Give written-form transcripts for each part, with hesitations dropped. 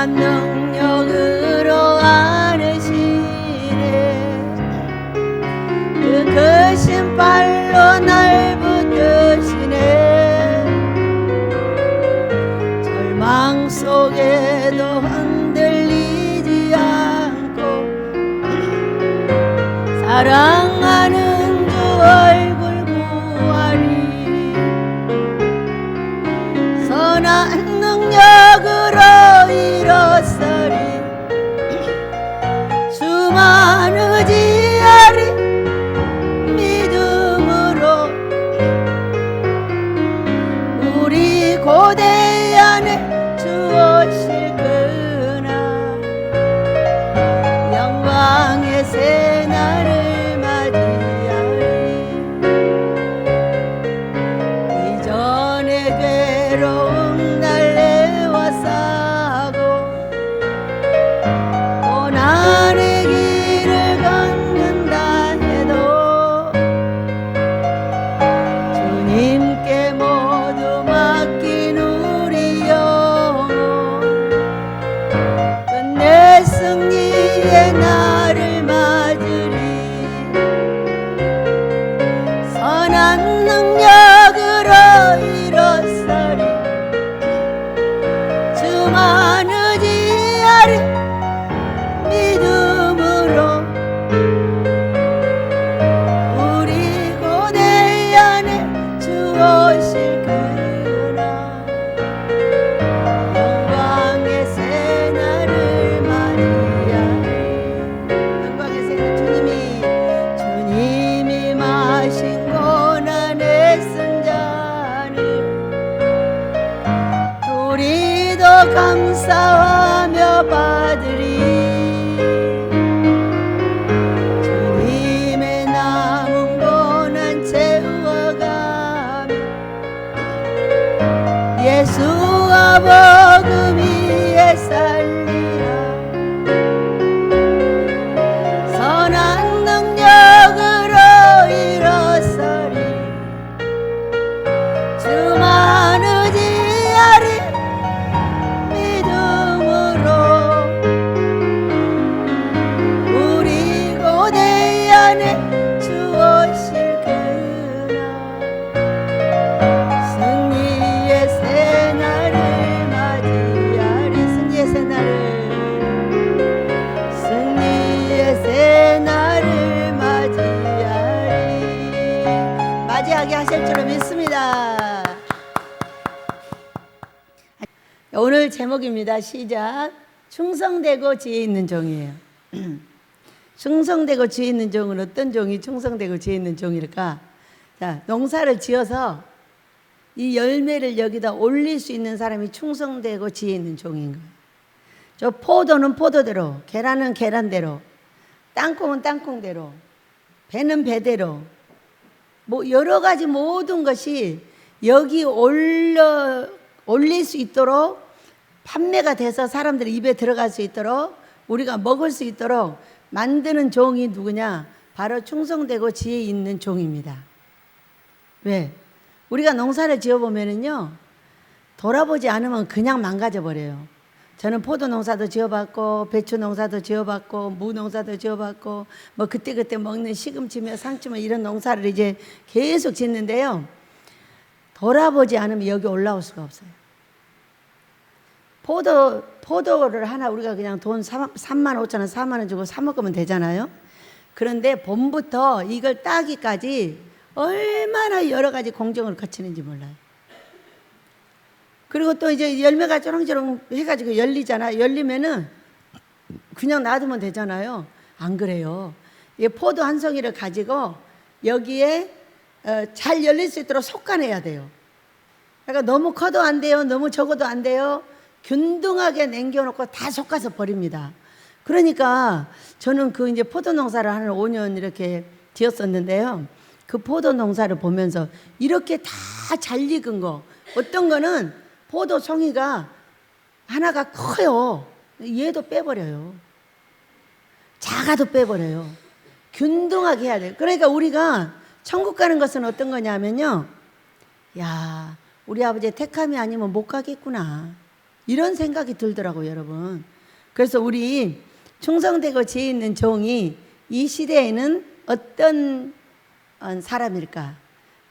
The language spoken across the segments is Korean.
선한 능력으로 안으시네. 그 크신 발로 날 붙드시네. 절망 속에도 흔들리지 않고 사랑하는 주 얼굴 구하리. 선한 능력으로 일어서리. 수만 의지하리. 믿음으로 우리 고대 안에 주 오실 그날 영광의 새날을 맞이하리. 이전에 괴로운 날래와 싸고 고난의 길을 걷는다 해도 주님께 모두 맡긴 우리 영혼 끝내 승리의 날을 맞으리. 선한 능력으로 일어서리. 주만 의지하리. 믿음으로 우리 고대 안에 주 오실 그날 영광의 새날을 맞이하리. 영광의 새날 주님이 마신 고난의 쓴 잔을 우리도 감사하며 받으리. 주님의 남은 고난 채워가며 예수와 복음 위에 살리라. 선한 능력으로 일어서리. 주만 의지하리. 믿음으로 우리 고대 안에 주 오실 그날 승리의 새날을 맞이하리. 승리의 새날을 맞이하리. 맞이하게 하실 줄로 믿습니다. 오늘 제목입니다. 시작. 충성되고 지혜 있는 종이에요. 충성되고 지혜 있는 종은 어떤 종이 충성되고 지혜 있는 종일까? 자, 농사를 지어서 이 열매를 여기다 올릴 수 있는 사람이 충성되고 지혜 있는 종인 거예요. 저 포도는 포도대로, 계란은 계란대로, 땅콩은 땅콩대로, 배는 배대로, 뭐 여러 가지 모든 것이 여기 올릴 수 있도록 판매가 돼서 사람들이 입에 들어갈 수 있도록 우리가 먹을 수 있도록 만드는 종이 누구냐? 바로 충성되고 지혜 있는 종입니다. 왜? 우리가 농사를 지어보면은요, 돌아보지 않으면 그냥 망가져 버려요. 저는 포도 농사도 지어봤고, 배추 농사도 지어봤고, 무 농사도 지어봤고, 뭐 그때그때 먹는 시금치며 상추며 이런 농사를 이제 계속 짓는데요. 돌아보지 않으면 여기 올라올 수가 없어요. 포도를 하나 우리가 그냥 돈 3만 5천 원, 4만 원 주고 사 먹으면 되잖아요. 그런데 봄부터 이걸 따기까지 얼마나 여러 가지 공정을 거치는지 몰라요. 그리고 또 이제 열매가 쪼렁쪼렁 해가지고 열리잖아요. 열리면은 그냥 놔두면 되잖아요. 안 그래요. 이 포도 한 송이를 가지고 여기에 잘 열릴 수 있도록 솎아내야 돼요. 그러니까 너무 커도 안 돼요. 너무 적어도 안 돼요. 균등하게 남겨놓고 다 솎아서 버립니다. 그러니까 저는 그 이제 포도 농사를 한 5년 이렇게 지었었는데요. 그 포도 농사를 보면서 이렇게 다 잘 익은 거, 어떤 거는 포도 송이가 하나가 커요. 얘도 빼버려요. 작아도 빼버려요. 균등하게 해야 돼요. 그러니까 우리가 천국 가는 것은 어떤 거냐면요. 야, 우리 아버지 택함이 아니면 못 가겠구나. 이런 생각이 들더라고요, 여러분. 그래서 우리 충성되고 지혜 있는 종이 이 시대에는 어떤 사람일까?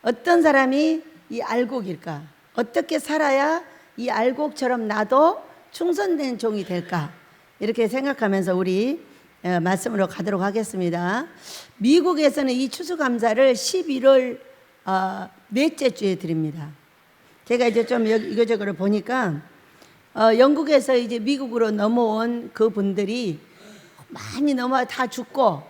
어떤 사람이 이 알곡일까? 어떻게 살아야 이 알곡처럼 나도 충성된 종이 될까? 이렇게 생각하면서 우리 말씀으로 가도록 하겠습니다. 미국에서는 이 추수감사를 11월 넷째 주에 드립니다. 제가 이제 좀 이거저거를 보니까 영국에서 이제 미국으로 넘어온 그 분들이 많이 넘어 다 죽고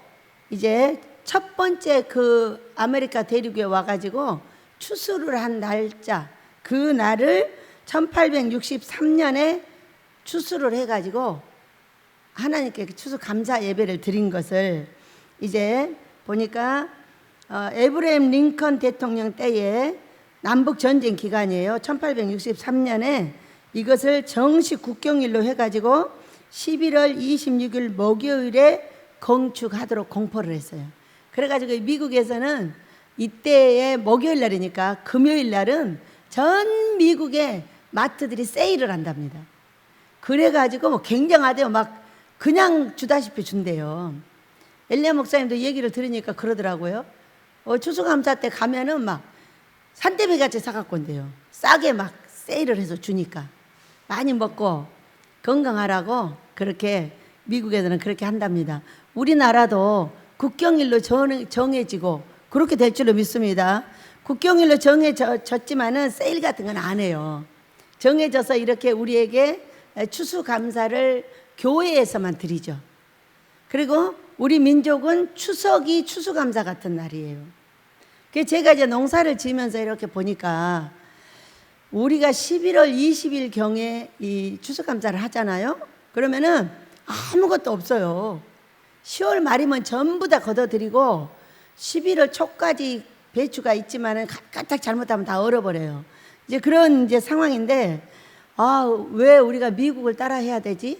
이제 첫 번째 그 아메리카 대륙에 와가지고 추수를 한 날짜 그 날을 1863년에 추수를 해가지고 하나님께 추수 감사 예배를 드린 것을 이제 보니까 에브라임 링컨 대통령 때에 남북 전쟁 기간이에요. 1863년에 이것을 정식 국경일로 해가지고 11월 26일 목요일에 건축하도록 공포를 했어요. 그래가지고 미국에서는 이때의 목요일 날이니까 금요일 날은 전 미국의 마트들이 세일을 한답니다. 그래가지고 뭐 굉장하대요. 막 그냥 주다시피 준대요. 엘리야 목사님도 얘기를 들으니까 그러더라고요. 추수감사 때 가면은 막 산더미 같이 사갖고 온대요. 싸게 막 세일을 해서 주니까 많이 먹고 건강하라고 그렇게 미국에서는 그렇게 한답니다. 우리나라도 국경일로 정해지고 그렇게 될 줄로 믿습니다. 국경일로 정해졌지만은 세일 같은 건 안 해요. 정해져서 이렇게 우리에게 추수감사를 교회에서만 드리죠. 그리고 우리 민족은 추석이 추수감사 같은 날이에요. 그래서 제가 이제 농사를 지으면서 이렇게 보니까 우리가 11월 20일 경에 이 추수감사를 하잖아요. 그러면은 아무것도 없어요. 10월 말이면 전부 다 걷어들이고 11월 초까지 배추가 있지만은 까딱 잘못하면 다 얼어버려요. 이제 그런 이제 상황인데 왜 우리가 미국을 따라 해야 되지?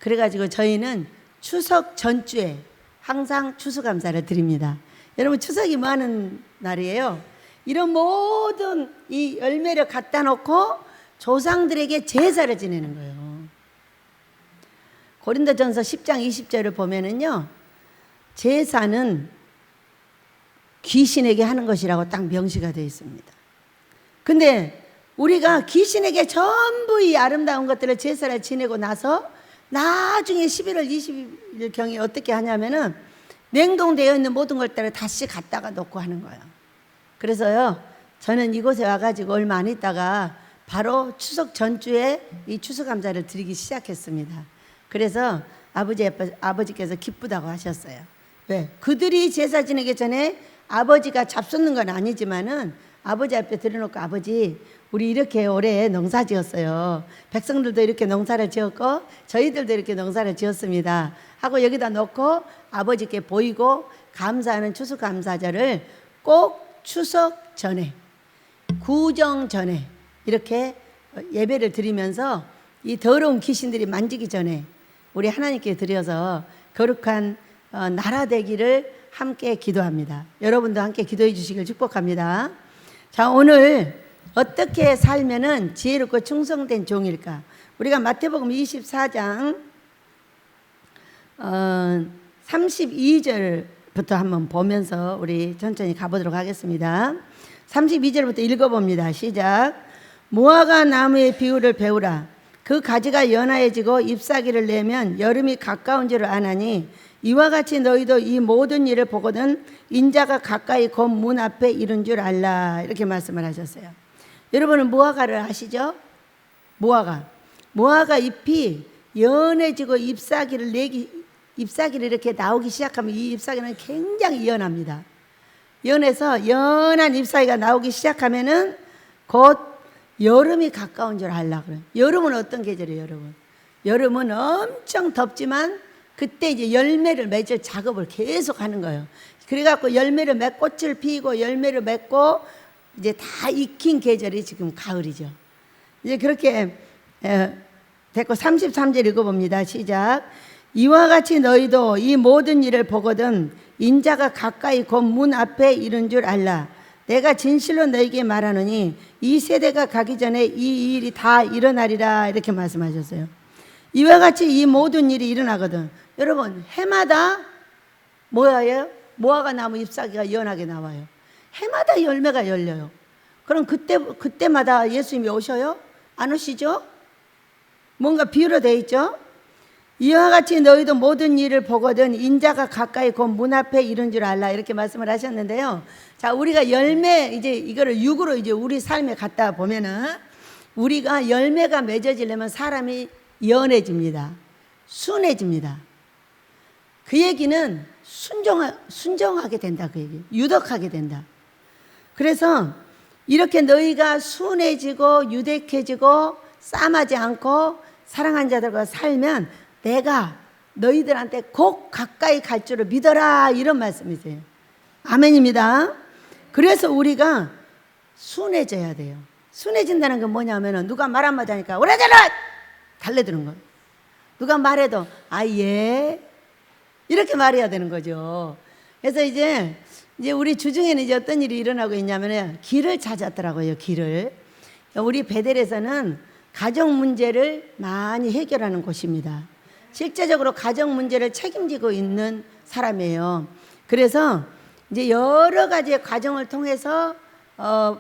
그래가지고 저희는 추석 전주에 항상 추수감사를 드립니다. 여러분 추석이 뭐 하는 날이에요? 이런 모든 이 열매를 갖다 놓고 조상들에게 제사를 지내는 거예요. 고린도전서 10장 20절을 보면은요, 제사는 귀신에게 하는 것이라고 딱 명시가 되어 있습니다. 근데 우리가 귀신에게 전부 이 아름다운 것들을 제사를 지내고 나서 나중에 11월 20일 경에 어떻게 하냐면은 냉동되어 있는 모든 것들을 다시 갖다가 놓고 하는 거예요. 그래서요, 저는 이곳에 와가지고 얼마 안 있다가 바로 추석 전주에 이 추수감사를 드리기 시작했습니다. 그래서 아버지께서 기쁘다고 하셨어요. 왜? 그들이 제사 지내기 전에 아버지가 잡숫는 건 아니지만은 아버지 앞에 들여놓고 아버지 우리 이렇게 올해 농사 지었어요. 백성들도 이렇게 농사를 지었고 저희들도 이렇게 농사를 지었습니다 하고 여기다 놓고 아버지께 보이고 감사하는 추수감사절을 꼭 추석 전에 구정 전에 이렇게 예배를 드리면서 이 더러운 귀신들이 만지기 전에 우리 하나님께 드려서 거룩한 나라 되기를 함께 기도합니다. 여러분도 함께 기도해 주시길 축복합니다. 자, 오늘 어떻게 살면은 지혜롭고 충성된 종일까? 우리가 마태복음 24장 32절부터 한번 보면서 우리 천천히 가보도록 하겠습니다. 32절부터 읽어봅니다. 시작. 무화과 나무의 비유를 배우라. 그 가지가 연하여지고 잎사귀를 내면 여름이 가까운 줄을 아나니 이와 같이 너희도 이 모든 일을 보거든 인자가 가까이 곧 문 앞에 이른 줄 알라. 이렇게 말씀을 하셨어요. 여러분은 무화과를 아시죠? 무화과 잎이 연해지고 잎사귀를 이렇게 나오기 시작하면 이 잎사귀는 굉장히 연합니다. 연해서 연한 잎사귀가 나오기 시작하면은 곧 여름이 가까운 줄 알라 그래요. 여름은 어떤 계절이에요, 여러분? 여름은 엄청 덥지만 그때 이제 열매를 맺을 작업을 계속 하는 거예요. 그래갖고 열매를 꽃을 피우고 열매를 맺고 이제 다 익힌 계절이 지금 가을이죠. 이제 그렇게 됐고 33절 읽어봅니다. 시작. 이와 같이 너희도 이 모든 일을 보거든 인자가 가까이 곧 문 앞에 이른 줄 알라. 내가 진실로 너에게 말하노니 이 세대가 가기 전에 이 일이 다 일어나리라 이렇게 말씀하셨어요. 이와 같이 이 모든 일이 일어나거든. 여러분 해마다 뭐예요? 무화과 나무 잎사귀가 연하게 나와요. 해마다 열매가 열려요. 그럼 그때마다 예수님이 오셔요? 안 오시죠? 뭔가 비유로 돼 있죠? 이와 같이 너희도 모든 일을 보거든 인자가 가까이 곧 문 앞에 이른 줄 알라 이렇게 말씀을 하셨는데요. 자, 우리가 열매 이제 이거를 육으로 이제 우리 삶에 갖다 보면은 우리가 열매가 맺어지려면 사람이 연해집니다. 순해집니다. 그 얘기는 순종하게 된다 그 얘기. 유덕하게 된다. 그래서 이렇게 너희가 순해지고 유대해지고 싸움하지 않고 사랑한 자들과 살면 내가 너희들한테 곧 가까이 갈 줄을 믿어라 이런 말씀이세요. 아멘입니다. 그래서 우리가 순해져야 돼요. 순해진다는 건 뭐냐면 누가 말 한마디 하니까 오라져라 달래드는 거예요. 누가 말해도 예 이렇게 말해야 되는 거죠. 그래서 이제 우리 주중에는 이제 어떤 일이 일어나고 있냐면 길을 찾았더라고요. 길을. 우리 베델에서는 가정 문제를 많이 해결하는 곳입니다. 실제적으로 가정 문제를 책임지고 있는 사람이에요. 그래서 이제 여러 가지의 과정을 통해서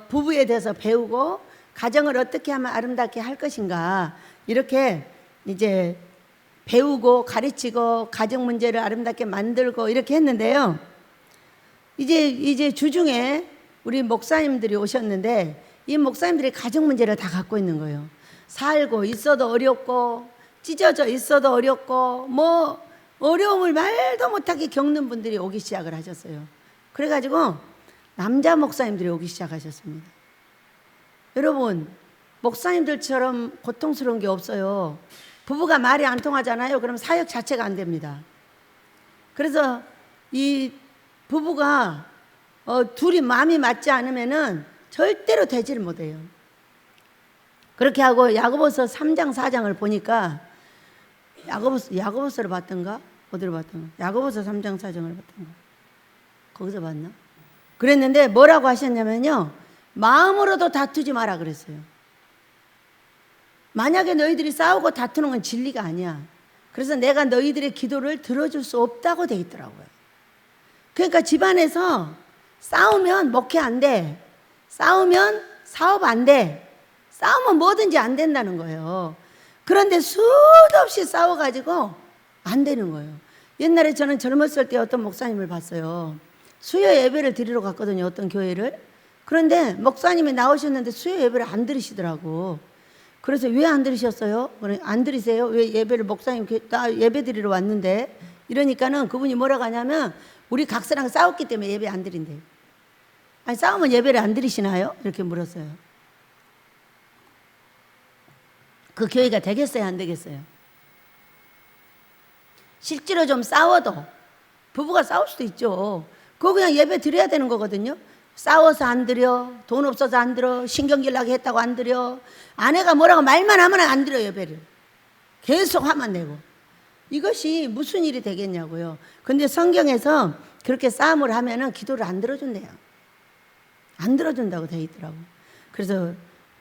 부부에 대해서 배우고 가정을 어떻게 하면 아름답게 할 것인가 이렇게 이제 배우고 가르치고 가정 문제를 아름답게 만들고 이렇게 했는데요. 이제 주중에 우리 목사님들이 오셨는데 이 목사님들이 가정 문제를 다 갖고 있는 거예요. 살고 있어도 어렵고 찢어져 있어도 어렵고 뭐 어려움을 말도 못하게 겪는 분들이 오기 시작을 하셨어요. 그래가지고 남자 목사님들이 오기 시작하셨습니다. 여러분 목사님들처럼 고통스러운 게 없어요. 부부가 말이 안 통하잖아요. 그럼 사역 자체가 안 됩니다. 그래서 이 부부가 둘이 마음이 맞지 않으면은 절대로 되지를 못해요. 그렇게 하고 야고보서 3장 4장을 보니까 야고보서를 봤던가? 어디로 봤던가? 야고보서 3장 4장을 봤던가? 거기서 봤나? 그랬는데 뭐라고 하셨냐면요. 마음으로도 다투지 마라 그랬어요. 만약에 너희들이 싸우고 다투는 건 진리가 아니야. 그래서 내가 너희들의 기도를 들어줄 수 없다고 돼 있더라고요. 그러니까 집안에서 싸우면 목회 안 돼. 싸우면 사업 안 돼. 싸우면 뭐든지 안 된다는 거예요. 그런데 수도 없이 싸워가지고 안 되는 거예요. 옛날에 저는 젊었을 때 어떤 목사님을 봤어요. 수요 예배를 드리러 갔거든요. 어떤 교회를. 그런데 목사님이 나오셨는데 수요 예배를 안 들으시더라고. 그래서 왜 안 들으셨어요? 안 들으세요? 왜 예배를 목사님 나 예배 드리러 왔는데 이러니까는 그분이 뭐라고 하냐면 우리 각서랑 싸웠기 때문에 예배 안 드린대요. 아니 싸우면 예배를 안 드리시나요? 이렇게 물었어요. 그 교회가 되겠어요? 안 되겠어요? 실제로 좀 싸워도 부부가 싸울 수도 있죠. 그거 그냥 예배 드려야 되는 거거든요. 싸워서 안 드려, 돈 없어서 안 들어, 신경질 나게 했다고 안 드려, 아내가 뭐라고 말만 하면 안 드려 예배를. 계속 화만 내고. 이것이 무슨 일이 되겠냐고요. 근데 성경에서 그렇게 싸움을 하면은 기도를 안 들어준대요. 안 들어준다고 돼 있더라고. 그래서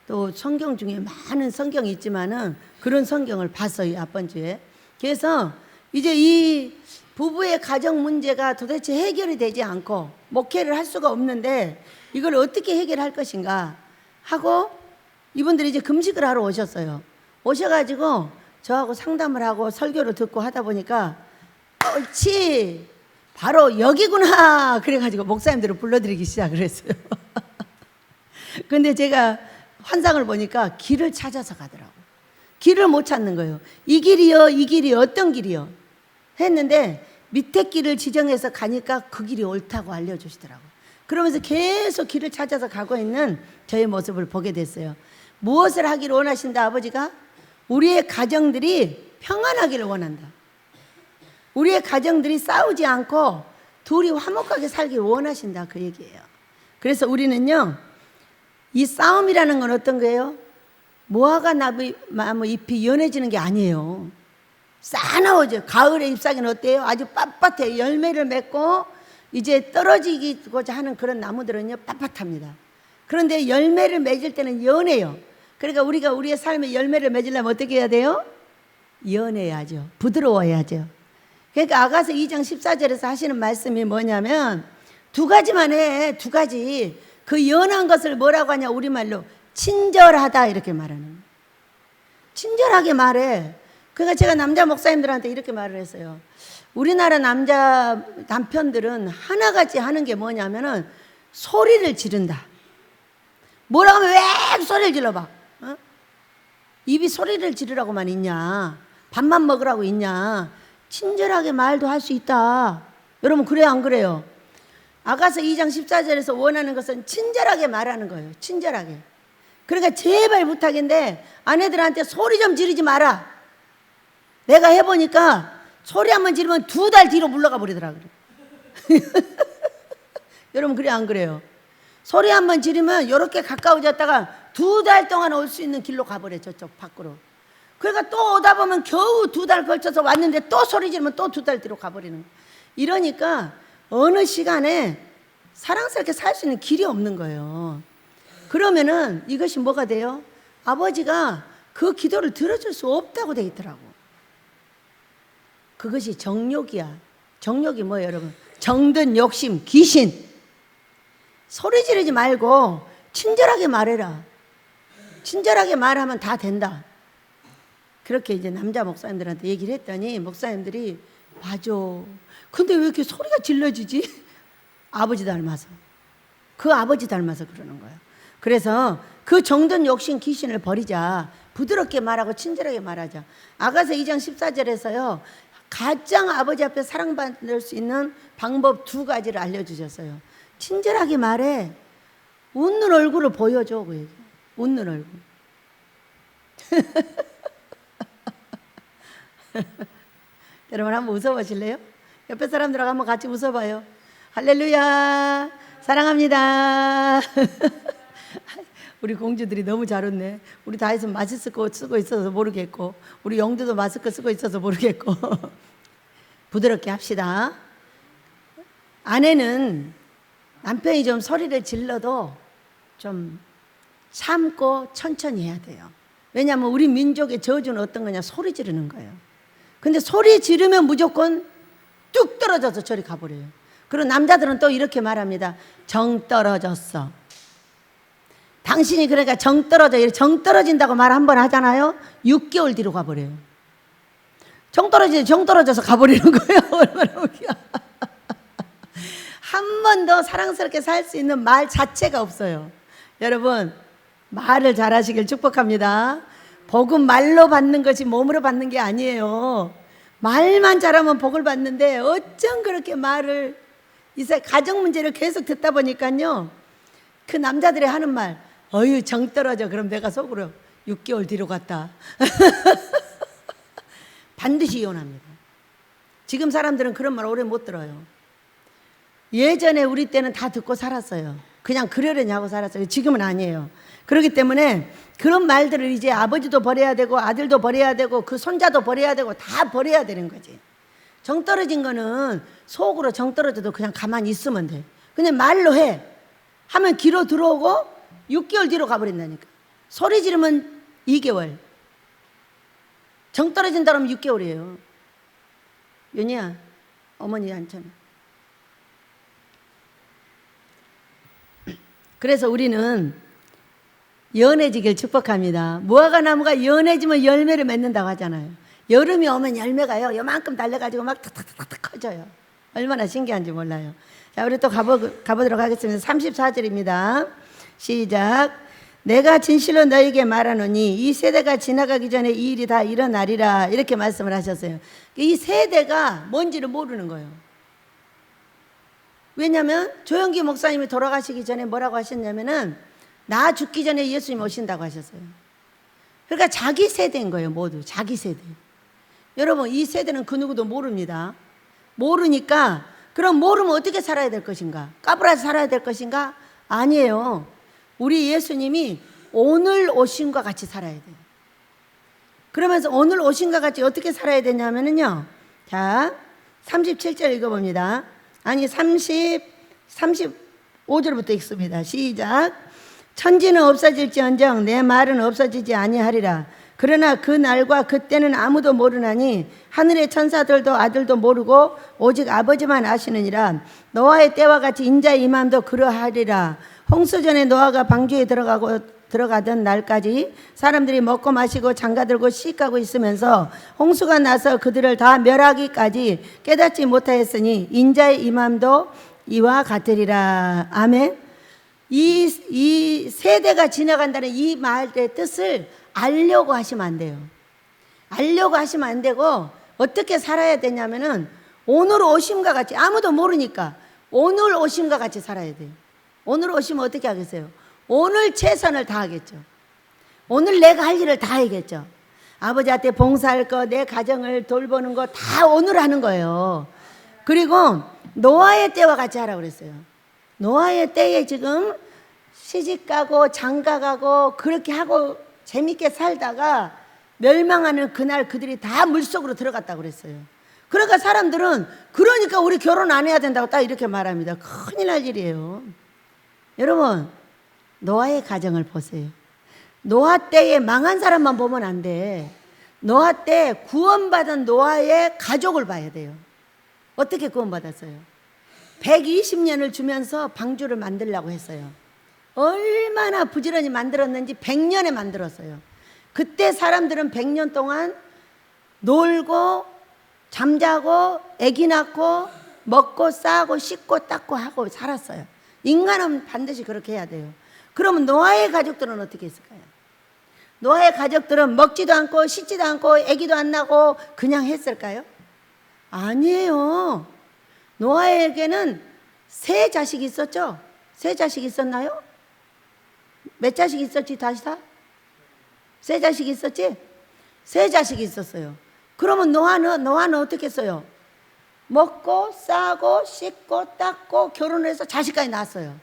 또 성경 중에 많은 성경이 있지만은 그런 성경을 봤어요, 앞번 주에. 그래서 이제 이 부부의 가정 문제가 도대체 해결이 되지 않고 목회를 할 수가 없는데 이걸 어떻게 해결할 것인가 하고 이분들이 이제 금식을 하러 오셨어요. 오셔가지고 저하고 상담을 하고 설교를 듣고 하다 보니까 옳지 바로 여기구나 그래가지고 목사님들을 불러드리기 시작을 했어요. 근데 제가 환상을 보니까 길을 찾아서 가더라고요. 길을 못 찾는 거예요. 이 길이요, 이 길이 어떤 길이요? 했는데 밑에 길을 지정해서 가니까 그 길이 옳다고 알려주시더라고요. 그러면서 계속 길을 찾아서 가고 있는 저의 모습을 보게 됐어요. 무엇을 하기를 원하신다 아버지가? 우리의 가정들이 평안하기를 원한다. 우리의 가정들이 싸우지 않고 둘이 화목하게 살기를 원하신다 그 얘기예요. 그래서 우리는요 이 싸움이라는 건 어떤 거예요? 무화과 나무 잎이 연해지는 게 아니에요. 싸나워져. 가을에 잎사귀는 어때요? 아주 빳빳해. 열매를 맺고 이제 떨어지고자 하는 그런 나무들은요 빳빳합니다. 그런데 열매를 맺을 때는 연해요. 그러니까 우리가 우리의 삶에 열매를 맺으려면 어떻게 해야 돼요? 연해야죠. 부드러워야죠. 그러니까 아가서 2장 14절에서 하시는 말씀이 뭐냐면 두 가지만 해. 두 가지. 그 연한 것을 뭐라고 하냐, 우리말로 친절하다 이렇게 말하는 거예요. 친절하게 말해. 그러니까 제가 남자 목사님들한테 이렇게 말을 했어요. 우리나라 남편들은 하나같이 하는 게 뭐냐면은 소리를 지른다. 뭐라고 하면 왜 소리를 질러봐. 어? 입이 소리를 지르라고만 있냐. 밥만 먹으라고 있냐. 친절하게 말도 할 수 있다. 여러분 그래요 안 그래요? 아가서 2장 14절에서 원하는 것은 친절하게 말하는 거예요. 친절하게. 그러니까 제발 부탁인데 아내들한테 소리 좀 지르지 마라. 내가 해보니까 소리 한번 지르면 2달 뒤로 물러가 버리더라고요. 여러분 그래 안 그래요? 소리 한번 지르면 이렇게 가까워졌다가 2달 동안 올 수 있는 길로 가버려. 저쪽 밖으로. 그러니까 또 오다 보면 겨우 2달 걸쳐서 왔는데 또 소리 지르면 또 2달 뒤로 가버리는 거예요. 이러니까 어느 시간에 사랑스럽게 살 수 있는 길이 없는 거예요. 그러면은 이것이 뭐가 돼요? 아버지가 그 기도를 들어줄 수 없다고 돼 있더라고. 그것이 정욕이야. 정욕이 뭐예요 여러분? 정든 욕심, 귀신. 소리 지르지 말고 친절하게 말해라. 친절하게 말하면 다 된다. 그렇게 이제 남자 목사님들한테 얘기를 했더니 목사님들이 맞아. 근데 왜 이렇게 소리가 질러지지? 아버지 닮아서. 그 아버지 닮아서 그러는 거예요. 그래서 그 정든 욕심 귀신을 버리자. 부드럽게 말하고 친절하게 말하자. 아가서 2장 14절에서요. 가장 아버지 앞에 사랑받을 수 있는 방법 2가지를 알려주셨어요. 친절하게 말해. 웃는 얼굴을 보여줘. 그 얘기. 웃는 얼굴. 여러분 한번 웃어보실래요? 옆에 사람들하고 한번 같이 웃어봐요. 할렐루야 사랑합니다. 우리 공주들이 너무 잘 웃네. 우리 다이슨 마스크 쓰고 있어서 모르겠고 우리 영두도 마스크 쓰고 있어서 모르겠고 부드럽게 합시다. 아내는 남편이 좀 소리를 질러도 좀 참고 천천히 해야 돼요. 왜냐하면 우리 민족의 저주는 어떤 거냐, 소리 지르는 거예요. 근데 소리 지르면 무조건 뚝 떨어져서 저리 가버려요. 그리고 남자들은 또 이렇게 말합니다. 정 떨어졌어. 당신이 그러니까 정 떨어진다고 말 한 번 하잖아요. 6개월 뒤로 가버려요. 정 떨어져서 가버리는 거예요. 얼마나 웃겨. 한 번 더 사랑스럽게 살 수 있는 말 자체가 없어요. 여러분 말을 잘하시길 축복합니다. 복은 말로 받는 것이 몸으로 받는 게 아니에요. 말만 잘하면 복을 받는데 어쩜 그렇게 말을 이제 가정 문제를 계속 듣다 보니까요. 그 남자들이 하는 말, 어휴 정 떨어져. 그럼 내가 속으로 6개월 뒤로 갔다. 반드시 이혼합니다. 지금 사람들은 그런 말 오래 못 들어요. 예전에 우리 때는 다 듣고 살았어요. 그냥 그러려냐고 살았어요. 지금은 아니에요. 그렇기 때문에 그런 말들을 이제 아버지도 버려야 되고 아들도 버려야 되고 그 손자도 버려야 되고 다 버려야 되는 거지. 정 떨어진 거는 속으로 정 떨어져도 그냥 가만히 있으면 돼. 근데 말로 해. 하면 귀로 들어오고 6개월 뒤로 가버린다니까. 소리 지르면 2개월. 정 떨어진다 그러면 6개월이에요. 윤희야, 어머니 앉혀놔. 그래서 우리는 연해지길 축복합니다. 무화과 나무가 연해지면 열매를 맺는다고 하잖아요. 여름이 오면 열매가요 요만큼 달려가지고 막 탁탁탁탁 커져요. 얼마나 신기한지 몰라요. 자, 우리 또 가보도록 하겠습니다. 34절입니다. 시작. 내가 진실로 너에게 말하노니 이 세대가 지나가기 전에 이 일이 다 일어나리라. 이렇게 말씀을 하셨어요. 이 세대가 뭔지를 모르는 거예요. 왜냐하면 조영기 목사님이 돌아가시기 전에 뭐라고 하셨냐면은 나 죽기 전에 예수님 오신다고 하셨어요. 그러니까 자기 세대인 거예요. 모두 자기 세대. 여러분 이 세대는 그 누구도 모릅니다. 모르니까 그럼 모르면 어떻게 살아야 될 것인가? 까불어서 살아야 될 것인가? 아니에요. 우리 예수님이 오늘 오신과 같이 살아야 돼요. 그러면서 오늘 오신과 같이 어떻게 살아야 되냐면요. 자 37절 읽어봅니다. 아니 35절부터 읽습니다. 시작. 천지는 없어질지언정 내 말은 없어지지 아니하리라. 그러나 그 날과 그때는 아무도 모르나니 하늘의 천사들도 아들도 모르고 오직 아버지만 아시느니라. 노아의 때와 같이 인자의 임함도 그러하리라. 홍수전에 노아가 방주에 들어가던 날까지 사람들이 먹고 마시고 장가들고 시집가고 있으면서 홍수가 나서 그들을 다 멸하기까지 깨닫지 못하였으니 인자의 임함도 이와 같으리라. 아멘. 이 세대가 지나간다는 이 말의 뜻을 알려고 하시면 안 돼요. 알려고 하시면 안 되고 어떻게 살아야 되냐면은 오늘 오심과 같이, 아무도 모르니까 오늘 오심과 같이 살아야 돼요. 오늘 오시면 어떻게 하겠어요? 오늘 최선을 다하겠죠. 오늘 내가 할 일을 다 해야겠죠. 아버지한테 봉사할 거, 내 가정을 돌보는 거 다 오늘 하는 거예요. 그리고 노아의 때와 같이 하라고 그랬어요. 노아의 때에 지금 시집가고 장가가고 그렇게 하고 재밌게 살다가 멸망하는 그날 그들이 다 물속으로 들어갔다고 그랬어요. 그러니까 사람들은 그러니까 우리 결혼 안 해야 된다고 딱 이렇게 말합니다. 큰일 날 일이에요. 여러분, 노아의 가정을 보세요. 노아 때에 망한 사람만 보면 안 돼. 노아 때 구원받은 노아의 가족을 봐야 돼요. 어떻게 구원받았어요? 120년을 주면서 방주를 만들려고 했어요. 얼마나 부지런히 만들었는지 100년에 만들었어요. 그때 사람들은 100년 동안 놀고 잠자고 아기 낳고 먹고 싸고 씻고 닦고 하고 살았어요. 인간은 반드시 그렇게 해야 돼요. 그러면 노아의 가족들은 어떻게 했을까요? 노아의 가족들은 먹지도 않고 씻지도 않고 아기도 안 낳고 그냥 했을까요? 아니에요. 노아에게는 세 자식이 있었죠? 세 자식이 있었나요? 몇 자식이 있었지? 다시 다? 세 자식이 있었지? 세 자식이 있었어요. 그러면 노아는 어떻게 했어요? 먹고 싸고 씻고 닦고 결혼을 해서 자식까지 낳았어요.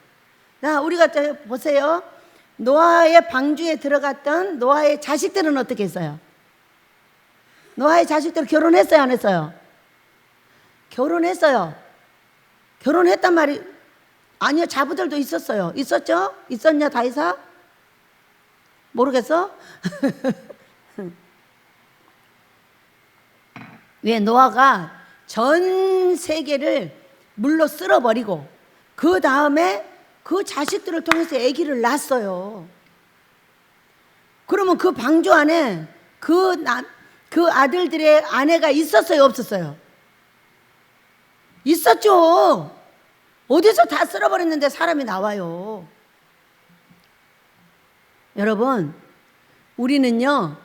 우리가 보세요. 노아의 방주에 들어갔던 노아의 자식들은 어떻게 했어요? 노아의 자식들 결혼했어요? 안 했어요? 결혼했어요. 결혼했단 말이 아니요. 자부들도 있었어요. 있었죠? 있었냐 다이사? 모르겠어? 왜 노아가 전 세계를 물로 쓸어버리고 그 다음에 그 자식들을 통해서 아기를 낳았어요. 그러면 그 방주 안에 그 아들들의 아내가 있었어요? 없었어요? 있었죠. 어디서 다 쓸어버렸는데 사람이 나와요. 여러분, 우리는요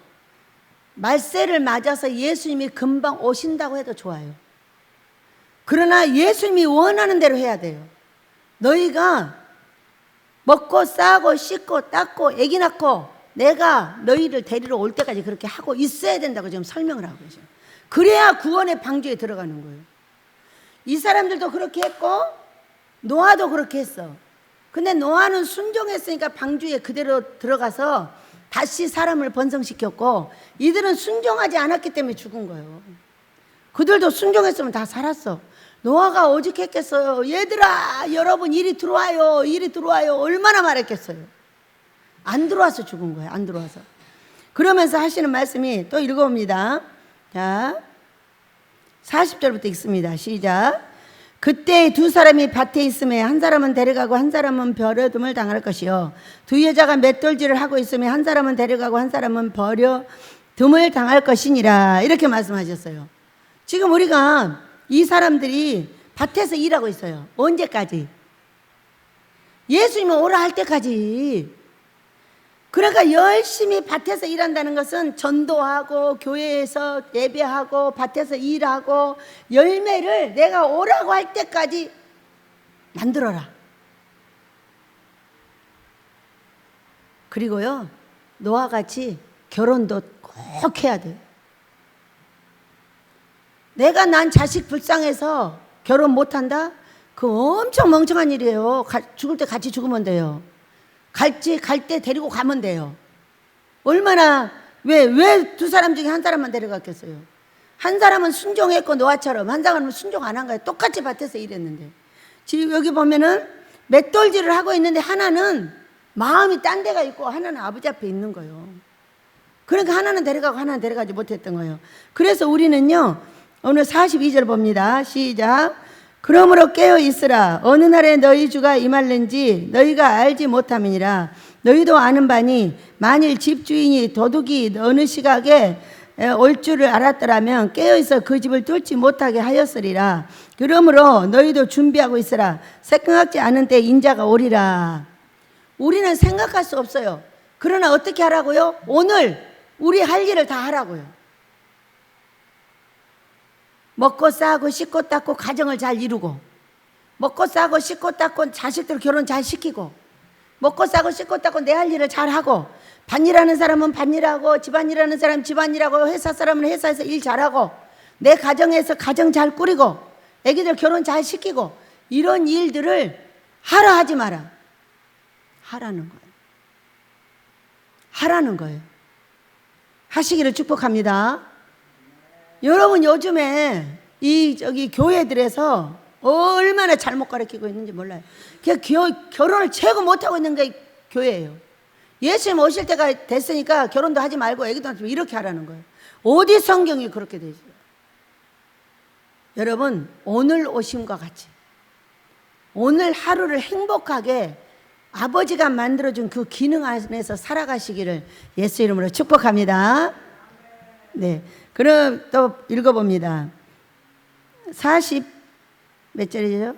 말세를 맞아서 예수님이 금방 오신다고 해도 좋아요. 그러나 예수님이 원하는 대로 해야 돼요. 너희가 먹고 싸고 씻고 닦고 아기 낳고 내가 너희를 데리러 올 때까지 그렇게 하고 있어야 된다고 지금 설명을 하고 계셔요. 그래야 구원의 방주에 들어가는 거예요. 이 사람들도 그렇게 했고 노아도 그렇게 했어. 근데 노아는 순종했으니까 방주에 그대로 들어가서 다시 사람을 번성시켰고 이들은 순종하지 않았기 때문에 죽은 거예요. 그들도 순종했으면 다 살았어. 노아가 오직했겠어요. 얘들아 여러분 이리 들어와요. 이리 들어와요. 얼마나 말했겠어요. 안 들어와서 죽은 거예요. 안 들어와서. 그러면서 하시는 말씀이 또 읽어봅니다. 자, 40절부터 읽습니다. 시작. 그때 두 사람이 밭에 있음에 한 사람은 데려가고 한 사람은 버려둠을 당할 것이요 두 여자가 맷돌질을 하고 있음에 한 사람은 데려가고 한 사람은 버려둠을 당할 것이니라. 이렇게 말씀하셨어요. 지금 우리가 이 사람들이 밭에서 일하고 있어요. 언제까지? 예수님이 오라 할 때까지. 그러니까 열심히 밭에서 일한다는 것은 전도하고 교회에서 예배하고 밭에서 일하고 열매를 내가 오라고 할 때까지 만들어라. 그리고요 노아같이 결혼도 꼭 해야 돼요. 내가 난 자식 불쌍해서 결혼 못한다? 그거 엄청 멍청한 일이에요. 죽을 때 같이 죽으면 돼요. 갈 때 데리고 가면 돼요. 얼마나 왜 두 사람 중에 한 사람만 데려갔겠어요? 한 사람은 순종했고 노아처럼, 한 사람은 순종 안 한 거예요. 똑같이 밭에서 일했는데. 지금 여기 보면은 맷돌질을 하고 있는데 하나는 마음이 딴 데가 있고 하나는 아버지 앞에 있는 거예요. 그러니까 하나는 데려가고 하나는 데려가지 못했던 거예요. 그래서 우리는요, 오늘 42절 봅니다. 시작. 그러므로 깨어 있으라. 어느 날에 너희 주가 임할는지 너희가 알지 못함이니라. 너희도 아는 바니 만일 집주인이 도둑이 어느 시각에 올 줄을 알았더라면 깨어있어 그 집을 뚫지 못하게 하였으리라. 그러므로 너희도 준비하고 있으라. 생각지 않은 때 인자가 오리라. 우리는 생각할 수 없어요. 그러나 어떻게 하라고요? 오늘 우리 할 일을 다 하라고요. 먹고 싸고 씻고 닦고 가정을 잘 이루고, 먹고 싸고 씻고 닦고 자식들 결혼 잘 시키고, 먹고 싸고 씻고 닦고 내 할 일을 잘 하고, 밭일하는 사람은 밭일하고, 집안일하는 사람은 집안일하고, 회사 사람은 회사에서 일 잘하고, 내 가정에서 가정 잘 꾸리고, 애기들 결혼 잘 시키고, 이런 일들을 하라 하지 마라. 하라는 거예요. 하라는 거예요. 하시기를 축복합니다. 여러분 요즘에 저기 교회들에서 얼마나 잘못 가르치고 있는지 몰라요. 결혼을 최고 못하고 있는 게 교회예요. 예수님 오실 때가 됐으니까 결혼도 하지 말고 애기도 하지 말고 이렇게 하라는 거예요. 어디 성경이 그렇게 되어 있어요? 여러분 오늘 오심과 같이 오늘 하루를 행복하게 아버지가 만들어준 그 기능 안에서 살아가시기를 예수 이름으로 축복합니다. 네, 그럼 또 읽어봅니다. 40몇 절이죠?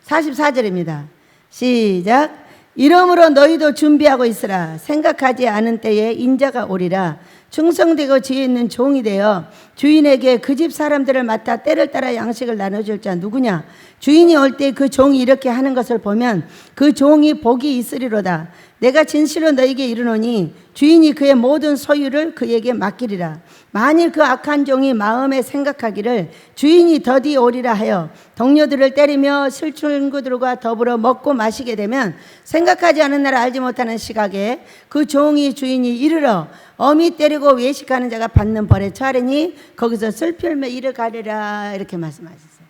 44절입니다. 시작. 이러므로 너희도 준비하고 있으라. 생각하지 않은 때에 인자가 오리라. 충성되고 지혜 있는 종이 되어 주인에게 그 집 사람들을 맡아 때를 따라 양식을 나눠줄 자 누구냐? 주인이 올 때 그 종이 이렇게 하는 것을 보면 그 종이 복이 있으리로다. 내가 진실로 너에게 이르노니 주인이 그의 모든 소유를 그에게 맡기리라. 만일 그 악한 종이 마음에 생각하기를 주인이 더디 오리라 하여 동료들을 때리며 술친구들과 더불어 먹고 마시게 되면 생각하지 않은 나라 알지 못하는 시각에 그 종이 주인이 이르러 어미 때리고 외식하는 자가 받는 벌에 처하리니 거기서 슬플며 이를 가리라. 이렇게 말씀하셨어요.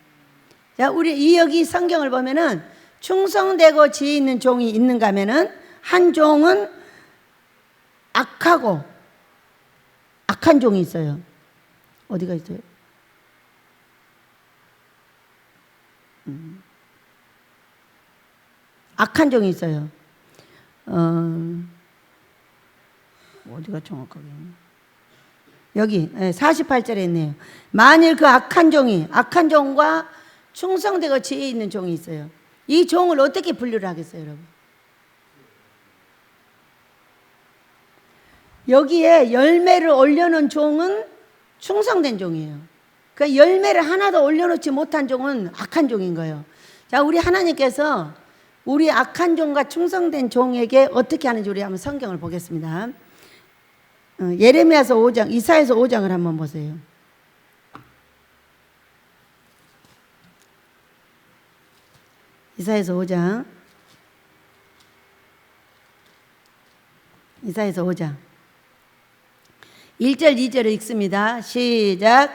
자, 우리 여기 성경을 보면은 충성되고 지혜 있는 종이 있는가 하면은 한 종은 악하고 악한 종이 있어요. 어디가 있어요? 악한 종이 있어요. 어디가 정확하게 여기 48절에 있네요. 만일 그 악한 종과 충성되고 지혜 있는 종이 있어요. 이 종을 어떻게 분류를 하겠어요, 여러분? 여기에 열매를 올려놓은 종은 충성된 종이에요. 그 열매를 하나도 올려놓지 못한 종은 악한 종인 거예요. 자, 우리 하나님께서 우리 악한 종과 충성된 종에게 어떻게 하는지 우리 한번 성경을 보겠습니다. 예레미야서 5장, 이사야서 5장을 한번 보세요. 이사야서 5장. 이사야서 5장. 1절 2절을 읽습니다. 시작.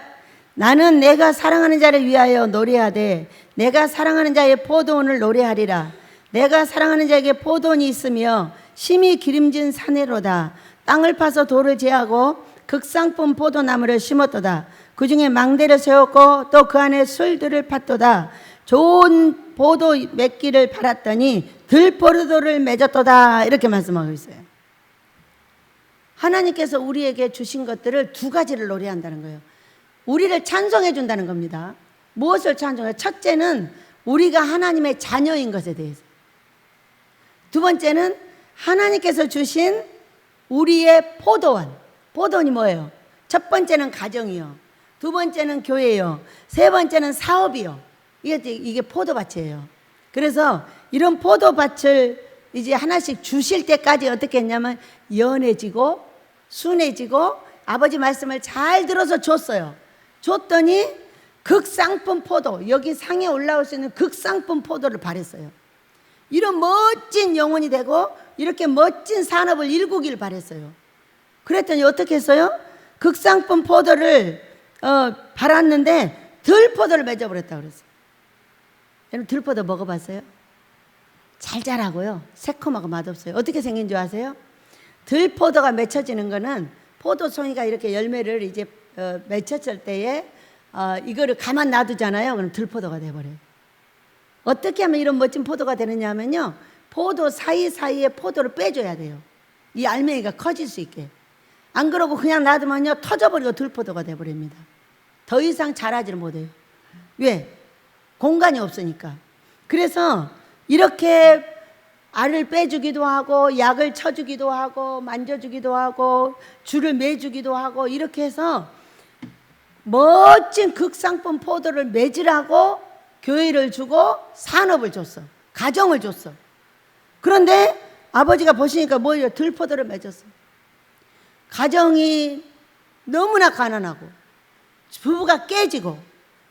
나는 내가 사랑하는 자를 위하여 노래하되 내가 사랑하는 자의 포도원을 노래하리라. 내가 사랑하는 자에게 포도원이 있으며 심히 기름진 산에로다. 땅을 파서 돌을 제하고 극상품 포도나무를 심었도다. 그 중에 망대를 세웠고 또 그 안에 술들을 팠도다. 좋은 포도 맺기를 팔았더니 들포도를 맺었도다. 이렇게 말씀하고 있어요. 하나님께서 우리에게 주신 것들을 두 가지를 노래한다는 거예요. 우리를 찬송해 준다는 겁니다. 무엇을 찬송해요? 첫째는 우리가 하나님의 자녀인 것에 대해서. 두 번째는 하나님께서 주신 우리의 포도원. 포도원이 뭐예요? 첫 번째는 가정이요. 두 번째는 교회요. 세 번째는 사업이요. 이게 포도밭이에요. 그래서 이런 포도밭을 이제 하나씩 주실 때까지 어떻게 했냐면 연해지고 순해지고 아버지 말씀을 잘 들어서 줬어요. 줬더니 극상품 포도, 여기 상에 올라올 수 있는 극상품 포도를 바랬어요. 이런 멋진 영혼이 되고 이렇게 멋진 산업을 일구길 바랬어요. 그랬더니 어떻게 했어요? 극상품 포도를 발았는데 들포도를 맺어버렸다고 그랬어요. 여러분 들포도 먹어봤어요? 잘 자라고요. 새콤하고 맛없어요. 어떻게 생긴 줄 아세요? 들포도가 맺혀지는 거는 포도송이가 이렇게 열매를 이제 맺혔을 때에 이거를 가만 놔두잖아요. 그럼 들포도가 돼버려요. 어떻게 하면 이런 멋진 포도가 되느냐 하면요, 포도 사이사이에 포도를 빼줘야 돼요. 이 알맹이가 커질 수 있게. 안 그러고 그냥 놔두면요 터져버리고 들포도가 돼버립니다. 더 이상 자라지를 못해요. 왜? 공간이 없으니까. 그래서 이렇게 알을 빼주기도 하고 약을 쳐주기도 하고 만져주기도 하고 줄을 매주기도 하고 이렇게 해서 멋진 극상품 포도를 맺으라고 교회를 주고 산업을 줬어. 가정을 줬어. 그런데 아버지가 보시니까 뭐예요? 들포도를 맺었어. 가정이 너무나 가난하고 부부가 깨지고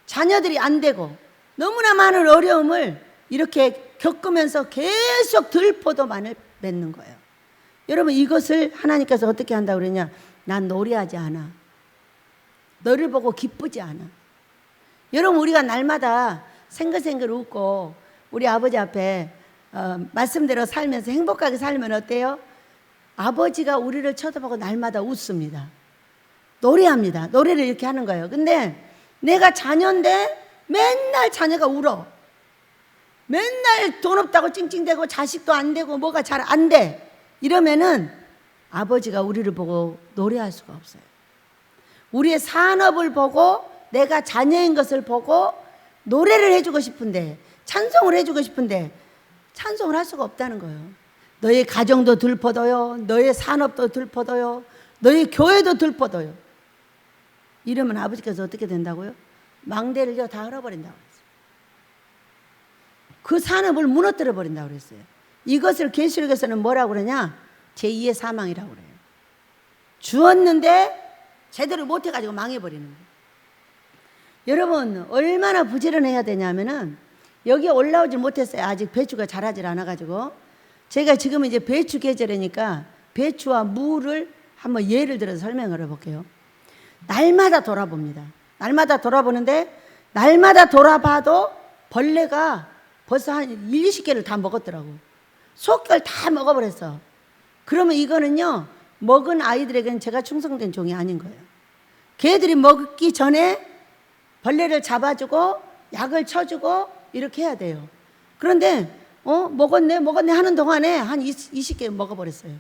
자녀들이 안 되고 너무나 많은 어려움을 이렇게 겪으면서 계속 들포도만을 맺는 거예요. 여러분, 이것을 하나님께서 어떻게 한다고 그러냐? 난 노래하지 않아. 너를 보고 기쁘지 않아. 여러분, 우리가 날마다 생글생글 웃고 우리 아버지 앞에 말씀대로 살면서 행복하게 살면 어때요? 아버지가 우리를 쳐다보고 날마다 웃습니다. 노래합니다. 노래를 이렇게 하는 거예요. 근데 내가 자녀인데 맨날 자녀가 울어. 맨날 돈 없다고 찡찡대고 자식도 안 되고 뭐가 잘 안 돼. 이러면은 아버지가 우리를 보고 노래할 수가 없어요. 우리의 산업을 보고 내가 자녀인 것을 보고 노래를 해주고 싶은데, 찬송을 해주고 싶은데 찬송을 할 수가 없다는 거예요. 너의 가정도 들포도요, 너의 산업도 들포도요, 너의 교회도 들포도요. 이러면 아버지께서 어떻게 된다고요? 망대를요 다 흘어버린다고 그랬어요. 그 산업을 무너뜨려 버린다고 그랬어요. 이것을 계시록에서는 뭐라고 그러냐? 제2의 사망이라고 그래요. 주었는데 제대로 못해가지고 망해버리는 거예요. 여러분, 얼마나 부지런해야 되냐면은 여기 올라오지 못했어요. 아직 배추가 자라질 않아가지고. 제가 지금 이제 배추 계절이니까 배추와 무를 한번 예를 들어서 설명을 해볼게요. 날마다 돌아봅니다. 날마다 돌아보는데 날마다 돌아봐도 벌레가 벌써 한 20개를 다 먹었더라고. 속결 다 먹어버렸어. 그러면 이거는요, 먹은 아이들에게는 제가 충성된 종이 아닌 거예요. 걔들이 먹기 전에 벌레를 잡아주고 약을 쳐주고 이렇게 해야 돼요. 그런데 먹었네 하는 동안에 한 20개 먹어버렸어요.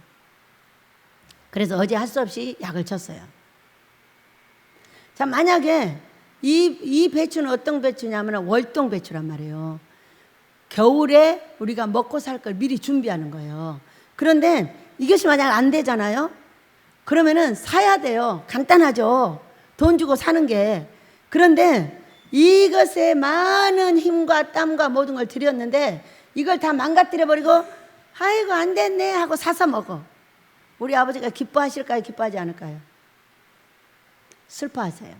그래서 어제 할 수 없이 약을 쳤어요. 자, 만약에 이 배추는 어떤 배추냐면 월동 배추란 말이에요. 겨울에 우리가 먹고 살 걸 미리 준비하는 거예요. 그런데 이것이 만약 안 되잖아요. 그러면은 사야 돼요. 간단하죠. 돈 주고 사는 게. 그런데 이것에 많은 힘과 땀과 모든 걸 들였는데 이걸 다 망가뜨려 버리고 아이고 안 됐네 하고 사서 먹어. 우리 아버지가 기뻐하실까요? 기뻐하지 않을까요? 슬퍼하세요.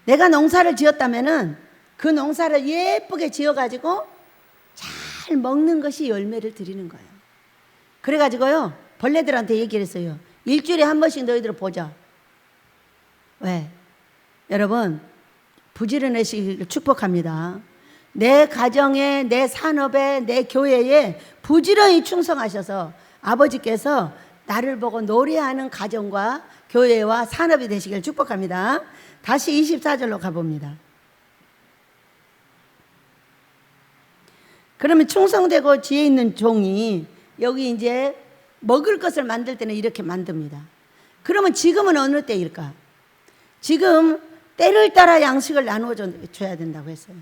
내가 농사를 지었다면은 그 농사를 예쁘게 지어가지고 잘 먹는 것이 열매를 드리는 거예요. 그래가지고요, 벌레들한테 얘기를 했어요. 일주일에 한 번씩 너희들 보자. 왜? 여러분, 부지런하시기를 축복합니다. 내 가정에, 내 산업에, 내 교회에 부지런히 충성하셔서 아버지께서 나를 보고 노래하는 가정과 교회와 산업이 되시길 축복합니다. 다시 24절로 가봅니다. 그러면 충성되고 지혜 있는 종이 여기 이제 먹을 것을 만들 때는 이렇게 만듭니다. 그러면 지금은 어느 때일까? 지금 때를 따라 양식을 나누어 줘야 된다고 했어요.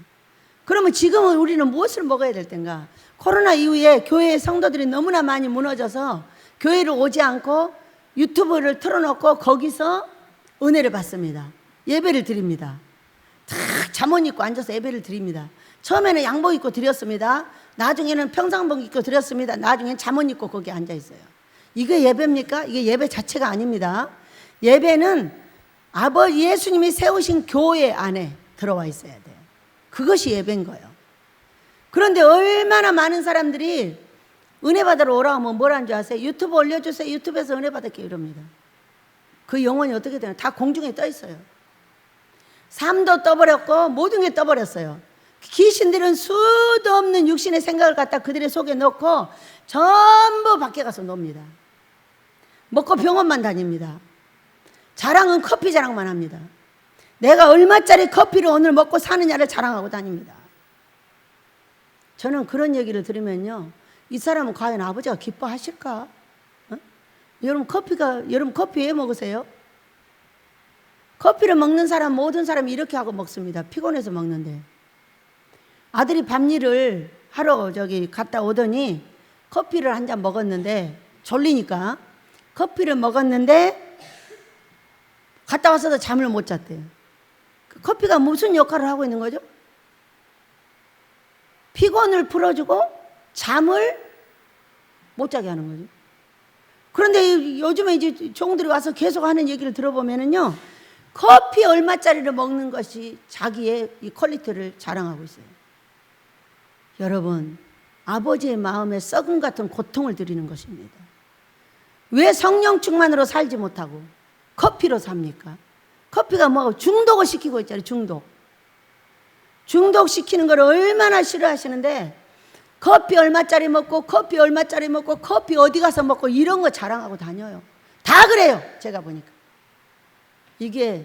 그러면 지금은 우리는 무엇을 먹어야 될 텐가? 코로나 이후에 교회의 성도들이 너무나 많이 무너져서 교회를 오지 않고 유튜브를 틀어놓고 거기서 은혜를 받습니다. 예배를 드립니다. 탁 잠옷 입고 앉아서 예배를 드립니다. 처음에는 양복 입고 드렸습니다. 나중에는 평상복 입고 드렸습니다. 나중에는 잠옷 입고 거기 앉아 있어요. 이게 예배입니까? 이게 예배 자체가 아닙니다. 예배는 아버지 예수님이 세우신 교회 안에 들어와 있어야 돼요. 그것이 예배인 거예요. 그런데 얼마나 많은 사람들이 은혜 받으러 오라고 하면 뭐라는 줄 아세요? 유튜브 올려주세요. 유튜브에서 은혜 받을게요 이럽니다. 그 영혼이 어떻게 되나? 다 공중에 떠 있어요. 삶도 떠버렸고 모든 게 떠버렸어요. 귀신들은 수도 없는 육신의 생각을 갖다 그들의 속에 넣고 전부 밖에 가서 놉니다. 먹고 병원만 다닙니다. 자랑은 커피 자랑만 합니다. 내가 얼마짜리 커피를 오늘 먹고 사느냐를 자랑하고 다닙니다. 저는 그런 얘기를 들으면요, 이 사람은 과연 아버지가 기뻐하실까? 여러분 커피 왜 먹으세요? 커피를 먹는 사람, 모든 사람이 이렇게 하고 먹습니다. 피곤해서 먹는데. 아들이 밤일을 하러 갔다 오더니 커피를 한 잔 먹었는데, 졸리니까 커피를 먹었는데 갔다 와서도 잠을 못 잤대요. 그 커피가 무슨 역할을 하고 있는 거죠? 피곤을 풀어주고 잠을 못 자게 하는 거죠. 그런데 요즘에 이제 종들이 와서 계속 하는 얘기를 들어보면은요, 커피 얼마짜리를 먹는 것이 자기의 이 퀄리티를 자랑하고 있어요. 여러분, 아버지의 마음에 썩음 같은 고통을 드리는 것입니다. 왜 성령 충만으로 살지 못하고 커피로 삽니까? 커피가 뭐고 중독을 시키고 있잖아요. 중독시키는 걸 얼마나 싫어하시는데, 커피 얼마짜리 먹고 커피 얼마짜리 먹고 커피 어디 가서 먹고 이런 거 자랑하고 다녀요. 다 그래요. 제가 보니까. 이게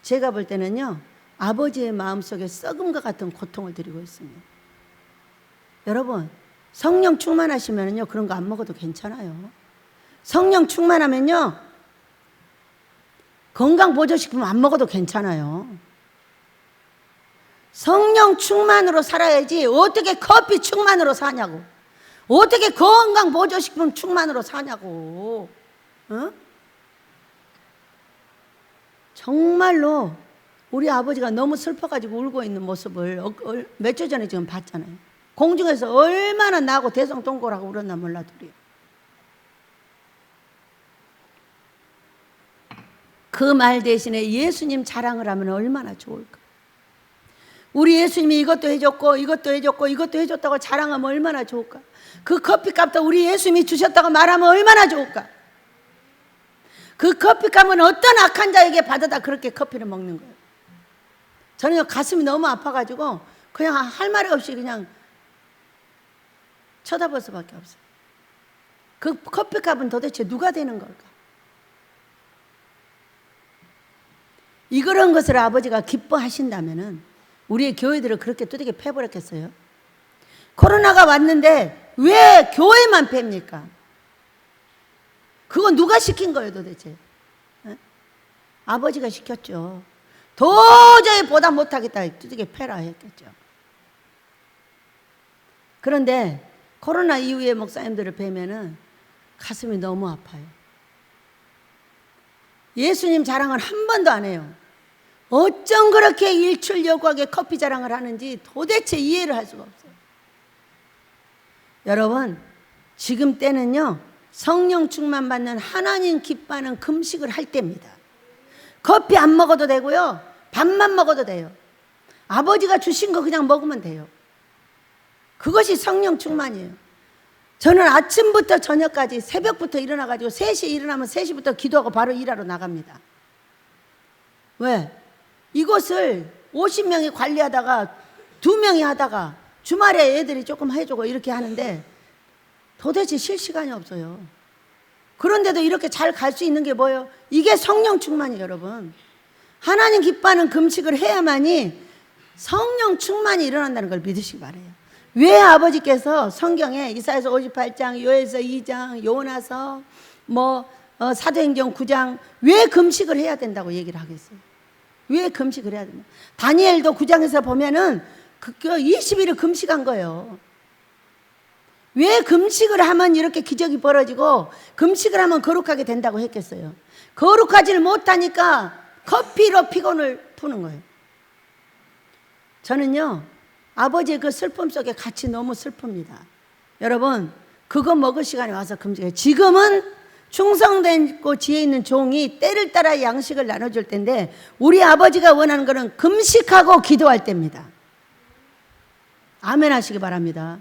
제가 볼 때는요, 아버지의 마음속에 썩음과 같은 고통을 드리고 있습니다. 여러분, 성령 충만하시면요 그런 거 안 먹어도 괜찮아요. 성령 충만하면요 건강 보조식품 안 먹어도 괜찮아요. 성령 충만으로 살아야지 어떻게 커피 충만으로 사냐고, 어떻게 건강 보조식품 충만으로 사냐고. 정말로 우리 아버지가 너무 슬퍼가지고 울고 있는 모습을 몇 주 전에 지금 봤잖아요. 공중에서 얼마나 나고 대성통곡하고 울었나 몰라도요. 그 말 대신에 예수님 자랑을 하면 얼마나 좋을까. 우리 예수님이 이것도 해줬고 이것도 해줬고 이것도 해줬다고 자랑하면 얼마나 좋을까. 그 커피값도 우리 예수님이 주셨다고 말하면 얼마나 좋을까. 그 커피값은 어떤 악한 자에게 받아다 그렇게 커피를 먹는 거예요. 저는 가슴이 너무 아파가지고 그냥 할 말이 없이 그냥 쳐다볼 수밖에 없어요. 그 커피값은 도대체 누가 되는 걸까? 이런 것을 아버지가 기뻐하신다면은 우리의 교회들을 그렇게 두들겨 패버렸겠어요? 코로나가 왔는데 왜 교회만 팹니까? 그건 누가 시킨 거예요 도대체? 아버지가 시켰죠. 도저히 보다 못하겠다 두들겨 패라 했겠죠. 그런데 코로나 이후에 목사님들을 뵈면은 가슴이 너무 아파요. 예수님 자랑을 한 번도 안 해요. 어쩜 그렇게 일출여고하게 커피 자랑을 하는지 도대체 이해를 할 수가 없어요. 여러분, 지금 때는요 성령 충만 받는 하나님 기뻐하는 금식을 할 때입니다. 커피 안 먹어도 되고요, 밥만 먹어도 돼요. 아버지가 주신 거 그냥 먹으면 돼요. 그것이 성령 충만이에요. 저는 아침부터 저녁까지 새벽부터 일어나가지고 3시에 일어나면 3시부터 기도하고 바로 일하러 나갑니다. 왜? 이곳을 50명이 관리하다가 2명이 하다가 주말에 애들이 조금 해주고 이렇게 하는데 도대체 쉴 시간이 없어요. 그런데도 이렇게 잘 갈 수 있는 게 뭐예요? 이게 성령 충만이에요. 여러분, 하나님 기뻐하는 금식을 해야만이 성령 충만이 일어난다는 걸 믿으시기 바라요. 왜 아버지께서 성경에 이사야서 58장, 요엘서 2장, 요나서 사도행전 9장 왜 금식을 해야 된다고 얘기를 하겠어요? 왜 금식을 해야 된다? 다니엘도 9장에서 보면은 20일을 금식한 거예요. 왜 금식을 하면 이렇게 기적이 벌어지고 금식을 하면 거룩하게 된다고 했겠어요? 거룩하지를 못하니까 커피로 피곤을 푸는 거예요. 저는요 아버지의 그 슬픔 속에 같이 너무 슬픕니다. 여러분, 그거 먹을 시간이 와서 금식해요. 지금은 충성되고 지혜 있는 종이 때를 따라 양식을 나눠줄 때인데 우리 아버지가 원하는 것은 금식하고 기도할 때입니다. 아멘 하시기 바랍니다.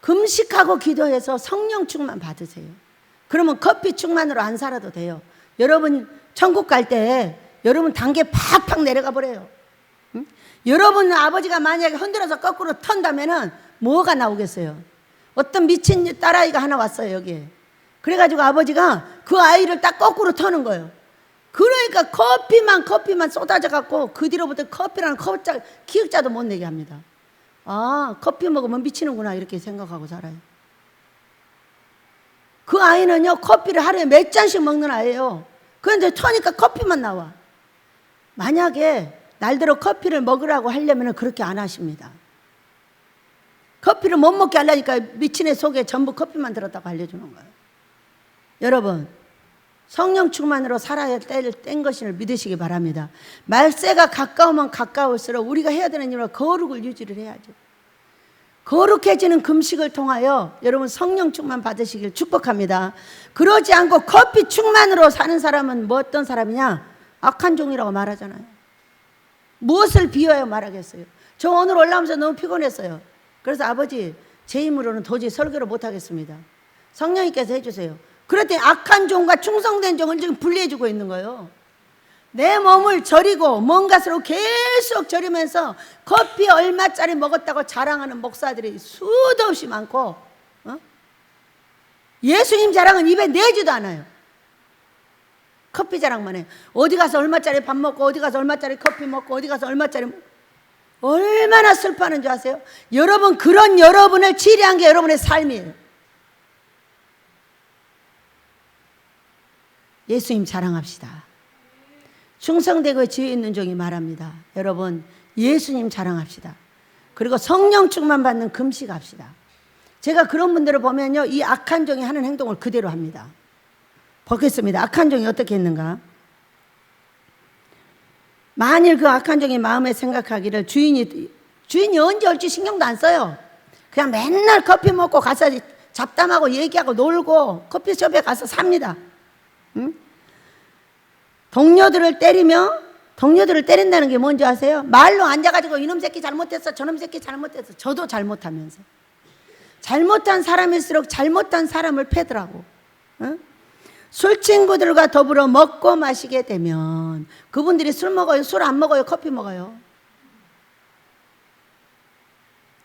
금식하고 기도해서 성령 충만 받으세요. 그러면 커피 충만으로 안 살아도 돼요. 여러분 천국 갈 때 여러분 단계 팍팍 내려가 버려요. 응? 여러분 아버지가 만약에 흔들어서 거꾸로 턴다면은 뭐가 나오겠어요? 어떤 미친 딸아이가 하나 왔어요 여기에. 그래가지고 아버지가 그 아이를 딱 거꾸로 터는 거예요. 그러니까 커피만 쏟아져 갖고 그 뒤로부터 커피라는 기억자도 못 내게 합니다. 아, 커피 먹으면 미치는구나 이렇게 생각하고 살아요. 그 아이는요 커피를 하루에 몇 잔씩 먹는 아이예요. 그런데 터니까 커피만 나와. 만약에 날대로 커피를 먹으라고 하려면 그렇게 안 하십니다. 커피를 못 먹게 하려니까 미친 애 속에 전부 커피만 들었다고 알려주는 거예요. 여러분 성령 충만으로 살아야 된 것을 믿으시기 바랍니다. 말세가 가까우면 가까울수록 우리가 해야 되는 일은 거룩을 유지를 해야죠. 거룩해지는 금식을 통하여 여러분 성령 충만 받으시길 축복합니다. 그러지 않고 커피 충만으로 사는 사람은 뭐 어떤 사람이냐? 악한 종이라고 말하잖아요. 무엇을 비워야 말하겠어요? 저 오늘 올라오면서 너무 피곤했어요. 그래서 아버지 제 힘으로는 도저히 설교를 못하겠습니다. 성령님께서 해주세요. 그랬더니 악한 종과 충성된 종을 지금 분리해주고 있는 거예요. 내 몸을 절이고 뭔가로 계속 절이면서 커피 얼마짜리 먹었다고 자랑하는 목사들이 수도 없이 많고, 예수님 자랑은 입에 내지도 않아요. 커피 자랑만 해요. 어디 가서 얼마짜리 밥 먹고 어디 가서 얼마짜리 커피 먹고 어디 가서 얼마짜리 얼마나 슬퍼하는 줄 아세요? 여러분 그런 여러분을 치료한 게 여러분의 삶이에요. 예수님 자랑합시다. 충성되고 지혜 있는 종이 말합니다. 여러분 예수님 자랑합시다. 그리고 성령 충만 받는 금식합시다. 제가 그런 분들을 보면요 이 악한 종이 하는 행동을 그대로 합니다. 보겠습니다. 악한 종이 어떻게 했는가? 만일 그 악한 종이 마음에 생각하기를 주인이 언제 올지 신경도 안 써요. 그냥 맨날 커피 먹고 가서 잡담하고 얘기하고 놀고 커피숍에 가서 삽니다. 응? 동료들을 때린다는 게 뭔지 아세요? 말로 앉아가지고 이놈 새끼 잘못했어 저놈 새끼 잘못했어. 저도 잘못하면서 잘못한 사람일수록 잘못한 사람을 패더라고. 응? 술 친구들과 더불어 먹고 마시게 되면 그분들이 술 먹어요? 술 안 먹어요? 커피 먹어요?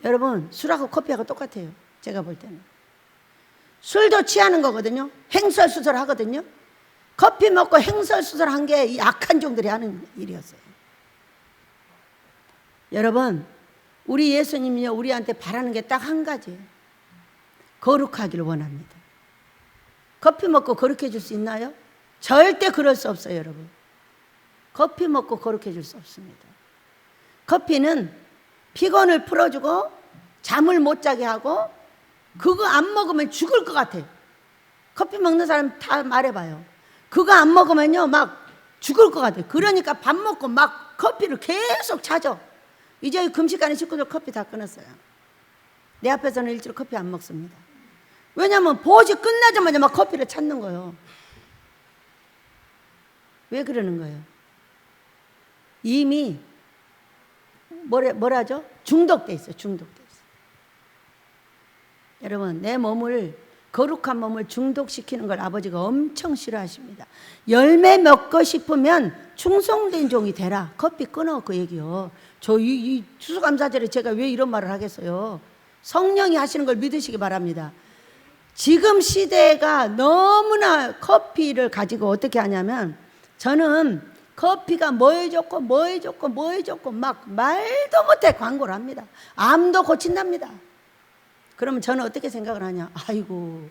여러분 술하고 커피하고 똑같아요. 제가 볼 때는 술도 취하는 거거든요. 행설수설 하거든요. 커피 먹고 행설수설한 게 이 악한 종들이 하는 일이었어요. 여러분 우리 예수님이요 우리한테 바라는 게 딱 한 가지예요. 거룩하기를 원합니다. 커피 먹고 거룩해질 수 있나요? 절대 그럴 수 없어요. 여러분 커피 먹고 거룩해질 수 없습니다. 커피는 피곤을 풀어주고 잠을 못 자게 하고 그거 안 먹으면 죽을 것 같아요. 커피 먹는 사람 다 말해봐요. 그거 안 먹으면요 막 죽을 것 같아요. 그러니까 밥 먹고 막 커피를 계속 찾아. 이제 금식하는 식구들 커피 다 끊었어요. 내 앞에서는 일주일 커피 안 먹습니다. 왜냐하면 보직 끝나자마자 막 커피를 찾는 거예요. 왜 그러는 거예요? 이미 뭐라죠? 중독돼 있어요. 중독돼 있어요. 여러분 내 몸을 거룩한 몸을 중독시키는 걸 아버지가 엄청 싫어하십니다. 열매 먹고 싶으면 충성된 종이 되라. 커피 끊어 그 얘기요. 저 이 추수감사절에 제가 왜 이런 말을 하겠어요? 성령이 하시는 걸 믿으시기 바랍니다. 지금 시대가 너무나 커피를 가지고 어떻게 하냐면 저는 커피가 뭐에 좋고 뭐에 좋고 뭐에 좋고 막 말도 못해 광고를 합니다. 암도 고친답니다. 그러면 저는 어떻게 생각을 하냐? 아이고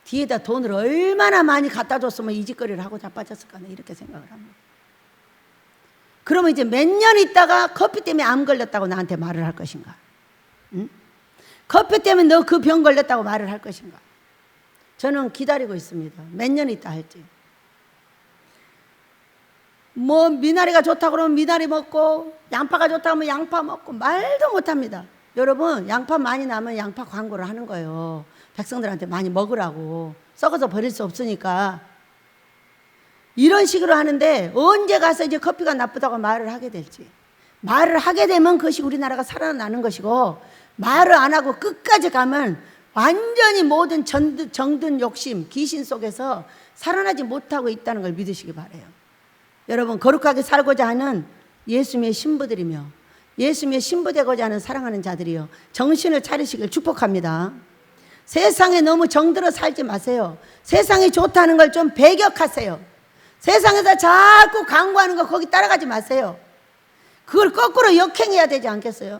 뒤에다 돈을 얼마나 많이 갖다 줬으면 이 짓거리를 하고 자빠졌을까 이렇게 생각을 합니다. 그러면 이제 몇 년 있다가 커피 때문에 암 걸렸다고 나한테 말을 할 것인가? 응? 커피 때문에 너 그 병 걸렸다고 말을 할 것인가? 저는 기다리고 있습니다. 몇 년 있다 할지. 뭐 미나리가 좋다고 그러면 미나리 먹고 양파가 좋다고 하면 양파 먹고 말도 못합니다. 여러분 양파 많이 나면 양파 광고를 하는 거예요. 백성들한테 많이 먹으라고. 썩어서 버릴 수 없으니까. 이런 식으로 하는데 언제 가서 이제 커피가 나쁘다고 말을 하게 될지. 말을 하게 되면 그것이 우리나라가 살아나는 것이고 말을 안 하고 끝까지 가면 완전히 모든 정든 욕심, 귀신 속에서 살아나지 못하고 있다는 걸 믿으시기 바라요. 여러분, 거룩하게 살고자 하는 예수님의 신부들이며 예수님의 신부되고자 하는 사랑하는 자들이요, 정신을 차리시길 축복합니다. 세상에 너무 정들어 살지 마세요. 세상이 좋다는 걸 좀 배격하세요. 세상에서 자꾸 강구하는 거 거기 따라가지 마세요. 그걸 거꾸로 역행해야 되지 않겠어요?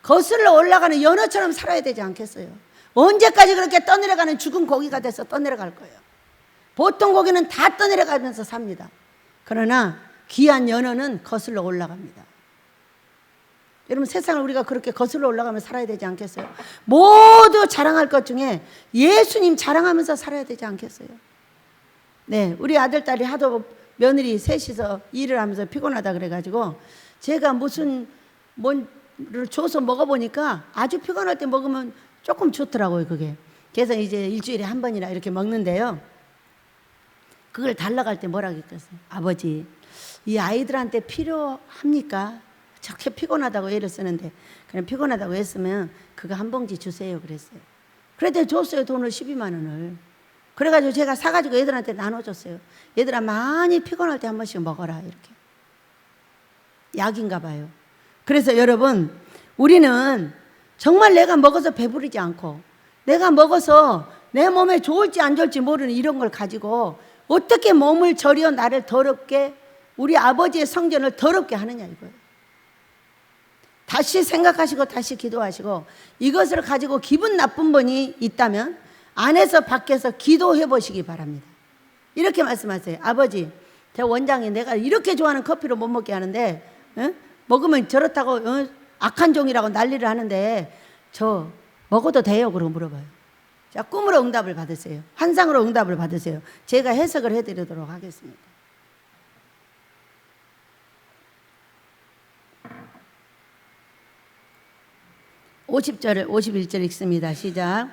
거슬러 올라가는 연어처럼 살아야 되지 않겠어요? 언제까지 그렇게 떠내려가는 죽은 고기가 돼서 떠내려갈 거예요? 보통 고기는 다 떠내려가면서 삽니다. 그러나 귀한 연어는 거슬러 올라갑니다. 여러분, 세상을 우리가 그렇게 거슬러 올라가며 살아야 되지 않겠어요? 모두 자랑할 것 중에 예수님 자랑하면서 살아야 되지 않겠어요? 네, 우리 아들, 딸이 하도 며느리 셋이서 일을 하면서 피곤하다 그래가지고 제가 무슨 뭐를 줘서 먹어보니까 아주 피곤할 때 먹으면 조금 좋더라고요, 그게. 그래서 이제 일주일에 한 번이나 이렇게 먹는데요, 그걸 달라고 할 때 뭐라고 했겠어요? 아버지, 이 아이들한테 필요합니까? 저렇게 피곤하다고 애를 쓰는데, 그냥 피곤하다고 했으면 그거 한 봉지 주세요 그랬어요. 그래도 줬어요, 돈을 12만 원을. 그래가지고 제가 사가지고 애들한테 나눠줬어요. 얘들아, 많이 피곤할 때 한 번씩 먹어라, 이렇게. 약인가 봐요. 그래서 여러분, 우리는 정말 내가 먹어서 배부르지 않고 내가 먹어서 내 몸에 좋을지 안 좋을지 모르는 이런 걸 가지고 어떻게 몸을 절여 나를 더럽게, 우리 아버지의 성전을 더럽게 하느냐, 이거예요. 다시 생각하시고 다시 기도하시고, 이것을 가지고 기분 나쁜 분이 있다면 안에서 밖에서 기도해 보시기 바랍니다. 이렇게 말씀하세요. 아버지, 제 원장이 내가 이렇게 좋아하는 커피를 못 먹게 하는데 먹으면 저렇다고 악한 종이라고 난리를 하는데 저 먹어도 돼요? 그러고 물어봐요. 자, 꿈으로 응답을 받으세요. 환상으로 응답을 받으세요. 제가 해석을 해드리도록 하겠습니다. (50절) 51절 읽습니다. 시작.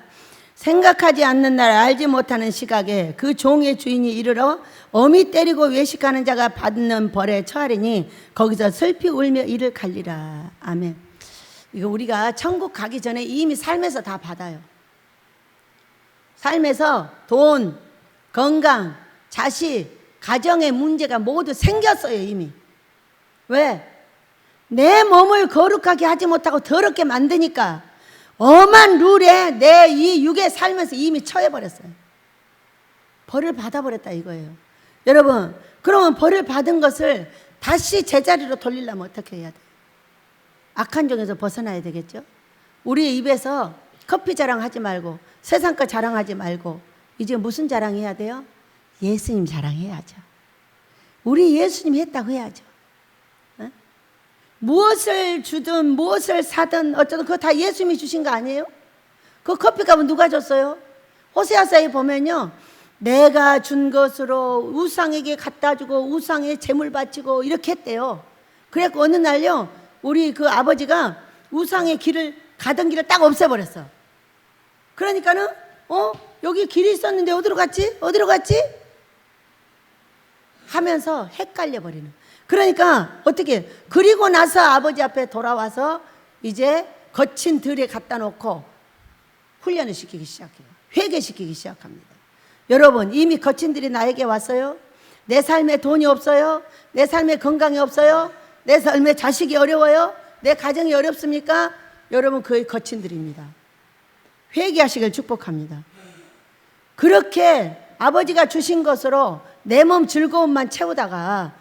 생각하지 않는 날, 알지 못하는 시각에 그 종의 주인이 이르러 어미 때리고 외식하는 자가 받는 벌에 처하리니 거기서 슬피 울며 이를 갈리라. 아멘. 이거 우리가 천국 가기 전에 이미 삶에서 다 받아요. 삶에서 돈, 건강, 자식, 가정의 문제가 모두 생겼어요, 이미. 왜? 내 몸을 거룩하게 하지 못하고 더럽게 만드니까 엄한 룰에 내 이 육에 살면서 이미 처해버렸어요. 벌을 받아버렸다, 이거예요. 여러분, 그러면 벌을 받은 것을 다시 제자리로 돌리려면 어떻게 해야 돼요? 악한 종에서 벗어나야 되겠죠? 우리 입에서 커피 자랑하지 말고 세상 거 자랑하지 말고 이제 무슨 자랑해야 돼요? 예수님 자랑해야죠. 우리 예수님 했다고 해야죠. 어? 무엇을 주든 무엇을 사든 어쩌든 그거 다 예수님이 주신 거 아니에요? 그 커피값은 누가 줬어요? 호세아서에 보면요, 내가 준 것으로 우상에게 갖다 주고 우상에 제물 바치고 이렇게 했대요. 그래서 어느 날요, 우리 그 아버지가 우상의 길을 가던 길을 딱 없애버렸어. 그러니까는 여기 길이 있었는데 어디로 갔지? 어디로 갔지? 하면서 헷갈려 버리는. 그러니까 어떻게, 그리고 나서 아버지 앞에 돌아와서 이제 거친 들에 갖다 놓고 훈련을 시키기 시작해요. 회개시키기 시작합니다. 여러분, 이미 거친 들이 나에게 왔어요. 내 삶에 돈이 없어요. 내 삶에 건강이 없어요. 내 삶에 자식이 어려워요. 내 가정이 어렵습니까? 여러분, 그의 거친 들입니다. 회개하시길 축복합니다. 그렇게 아버지가 주신 것으로 내 몸 즐거움만 채우다가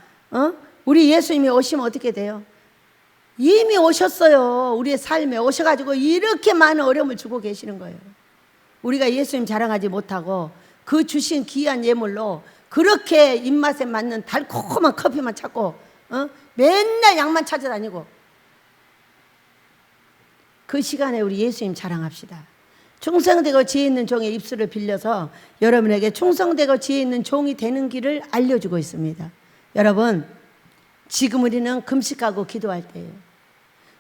우리 예수님이 오시면 어떻게 돼요? 이미 오셨어요. 우리의 삶에 오셔가지고 이렇게 많은 어려움을 주고 계시는 거예요. 우리가 예수님 자랑하지 못하고 그 주신 귀한 예물로 그렇게 입맛에 맞는 달콤한 커피만 찾고 맨날 약만 찾아다니고, 그 시간에 우리 예수님 자랑합시다. 충성되고 지혜 있는 종의 입술을 빌려서 여러분에게 충성되고 지혜 있는 종이 되는 길을 알려주고 있습니다. 여러분, 지금 우리는 금식하고 기도할 때예요.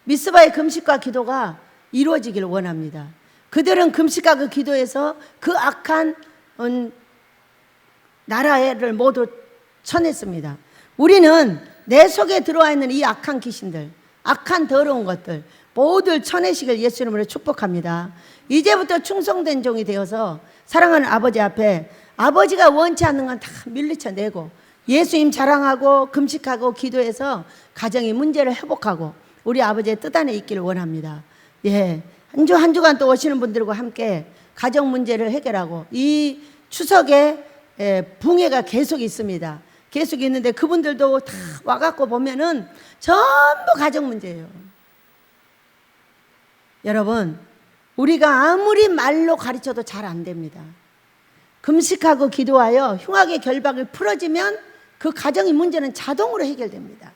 미스바의 금식과 기도가 이루어지기를 원합니다. 그들은 금식하고 기도해서 그 악한 나라를 모두 쳐냈습니다. 우리는 내 속에 들어와 있는 이 악한 귀신들, 악한 더러운 것들, 모두 천회식을 예수 이름으로 축복합니다. 이제부터 충성된 종이 되어서 사랑하는 아버지 앞에 아버지가 원치 않는 건 다 밀리쳐내고 예수님 자랑하고 금식하고 기도해서 가정의 문제를 회복하고 우리 아버지의 뜻 안에 있기를 원합니다. 예, 한 주간 또 오시는 분들과 함께 가정 문제를 해결하고 이 추석에 붕해가 계속 있습니다. 계속 있는데 그분들도 다 와갖고 보면은 전부 가정 문제예요. 여러분, 우리가 아무리 말로 가르쳐도 잘 안 됩니다. 금식하고 기도하여 흉악의 결박을 풀어지면 그 가정의 문제는 자동으로 해결됩니다.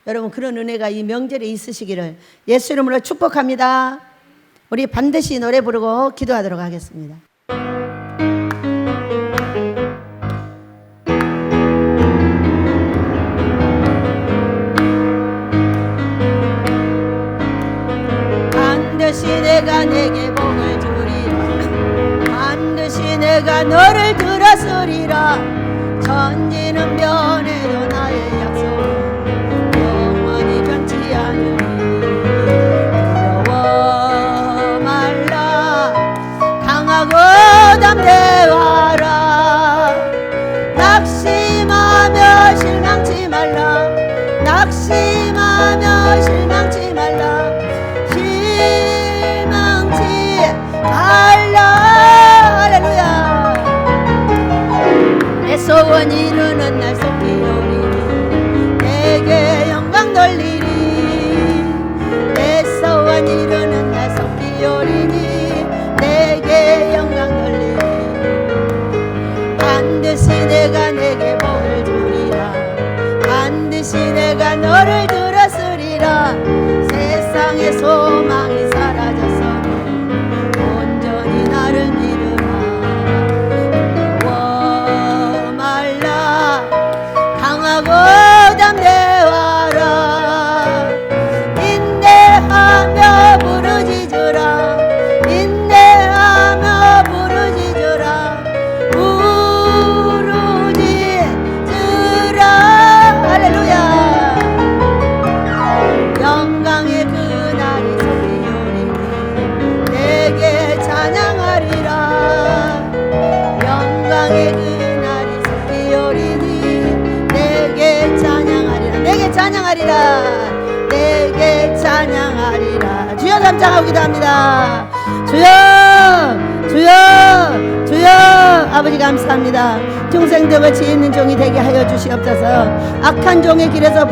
여러분, 그런 은혜가 이 명절에 있으시기를 예수 이름으로 축복합니다. 우리 반드시 노래 부르고 기도하도록 하겠습니다. 반드시 내가 내게 복을 주리라. 반드시 내가 너를 들었으리라. 천지는 변해도 나의 약속은 영원히 변치 않으리. 두려워 말라. 강하고 담대하라. 낙심하며 실망치 말라. 낙심하며 실망치 말라. 실망치 말라. 할렐루야. 내 소원 이루는 날 속히 오리니 내게 영광 돌리리. 내 소원 이루는 날 속히 오리니 내게 영광 돌리리. 반드시 내가 내게 복을 주리라. 반드시 내가 너를 들었으리라. 세상의 소망이 사라졌어도 온전히 나를 믿으라. 두려워 말라. 강하고 담대하라. 인내하며 부르짖으라. 인내하며 부르짖으라. 부르짖으라. 할렐루야. 영광의 그날이 속히 오리니 내게 찬양하리라. 영광의 그날이 속히 오리니 내게 찬양하리라. 내게 찬양하리라. 내게 찬양하리라. 주여 감장하고 기도합니다. 주여 주여 주여. 아버지 감사합니다. 중생되고 지혜 있는 종이 되게 하여 주시옵소서. 악한 종의 길에서